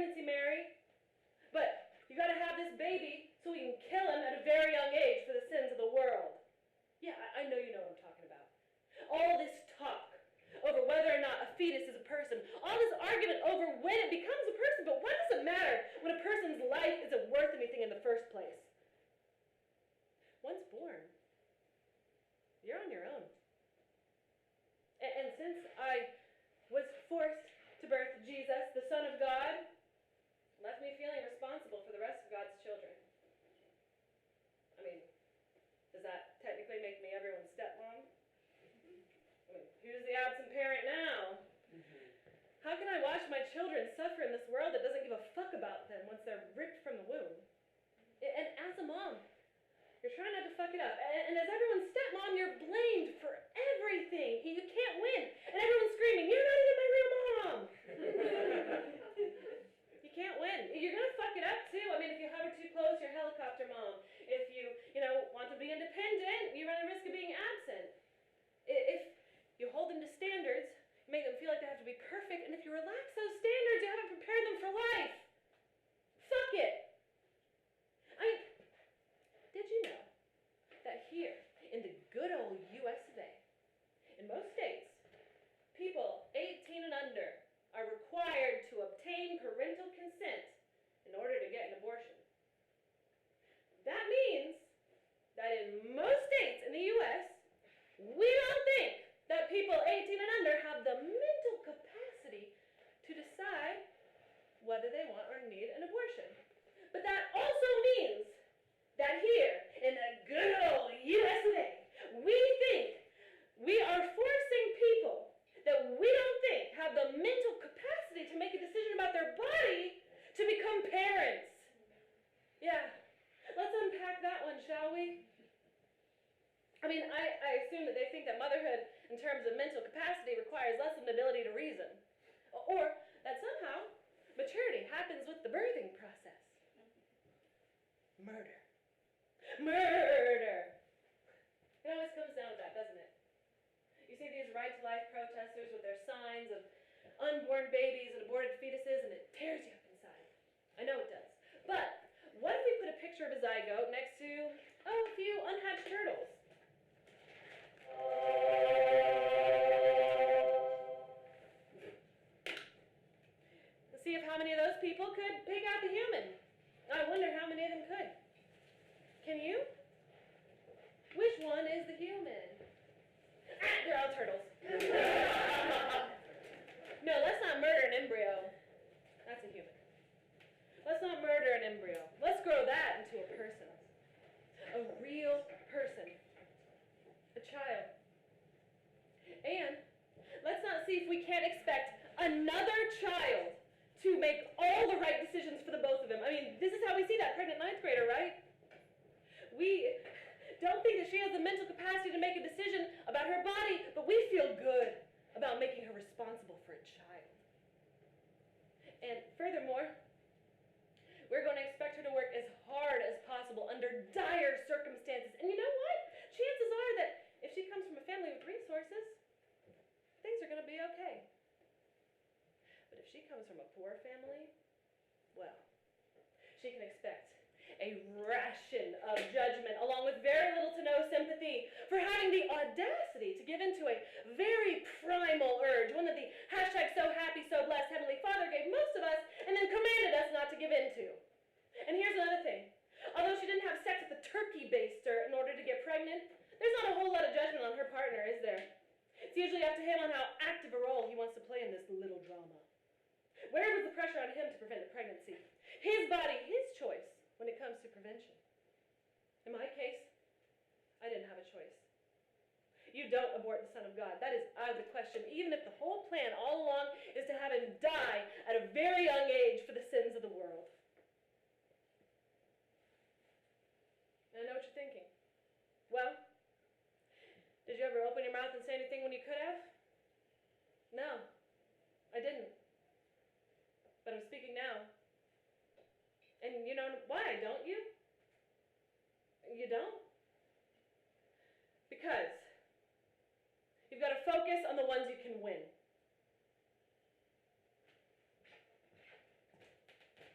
pregnancy, Mary. But you got to have this baby so we can kill him at a very young age for the sins of the world. Yeah, I know you know what I'm talking about. All this talk over whether or not a fetus is a person, all this argument over when it becomes a person, but what does it matter when a person's life isn't worth anything in the first place? Once born, you're on your own. And since I was forced to birth Jesus, the Son of God, left me feeling responsible for the rest of God's children. I mean, does that technically make me everyone's stepmom? I mean, who's the absent parent now? How can I watch my children suffer in this world that doesn't give a fuck about them once they're ripped from the womb? And as a mom, you're trying not to fuck it up. And as everyone's stepmom, you're blamed for everything. You can't win. And everyone's screaming, "You're not even my real mom!" You can't win. You're going to fuck it up, too. I mean, if you hover too close, you're helicopter mom. If you want to be independent, you run the risk of being absent. If you hold them to standards, you make them feel like they have to be perfect, and if you relax those standards, you haven't prepared them for life. Fuck it. I mean, did you know that here in the good old US of A, in most states, people 18 and under are required to obtain parental consent in order to get an abortion? That means that in most states in the US, we don't think that people 18 and under have the mental capacity to decide whether they want or need an abortion. But that also means that here in the good old US of A, we think we are forcing people that we don't think have the mental capacity to make a decision about their body to become parents. Yeah, let's unpack that one, shall we? I mean, I assume that they think that motherhood, in terms of mental capacity, requires less of an ability to reason. Or that somehow maturity happens with the birthing process. Murder. Murder! It always comes down to that, doesn't it? You see these right-to-life protesters with their signs of unborn babies and aborted fetuses, and it tears you up inside. I know it does. But what if we put a picture of a zygote next to, a few unhatched turtles? Let's see if how many of those people could pick out the human. I wonder how many of them could. Can you? Which one is the human? They're all turtles. No, let's not murder an embryo. That's a human. Let's not murder an embryo. Let's grow that into a person. A real person. A child. And let's not see if we can't expect another child to make all the right decisions for the both of them. I mean, this is how we see that pregnant ninth grader, right? We don't think that she has the mental capacity to make a decision about her body, but we feel good about making her responsible for a child. And furthermore, we're going to expect her to work as hard as possible under dire circumstances. And you know what? Chances are that if she comes from a family with resources, things are going to be okay. But if she comes from a poor family, well, she can expect a ration of judgment, along with very little to no sympathy, for having the audacity to give into a very primal urge, one that the hashtag so happy, so blessed Heavenly Father gave most of us and then commanded us not to give into. And here's another thing. Although she didn't have sex with a turkey baster in order to get pregnant, there's not a whole lot of judgment on her partner, is there? It's usually up to him on how active a role he wants to play in this little drama. Where was the pressure on him to prevent a pregnancy? His body, his choice when it comes to prevention. In my case, I didn't have a choice. You don't abort the Son of God. That is out of the question, even if the whole plan all along is to have him die at a very young age for the sins of the world. And I know what you're thinking. Well, did you ever open your mouth and say anything when you could have? No, I didn't. But I'm speaking now. And you know why, don't you? You don't? Because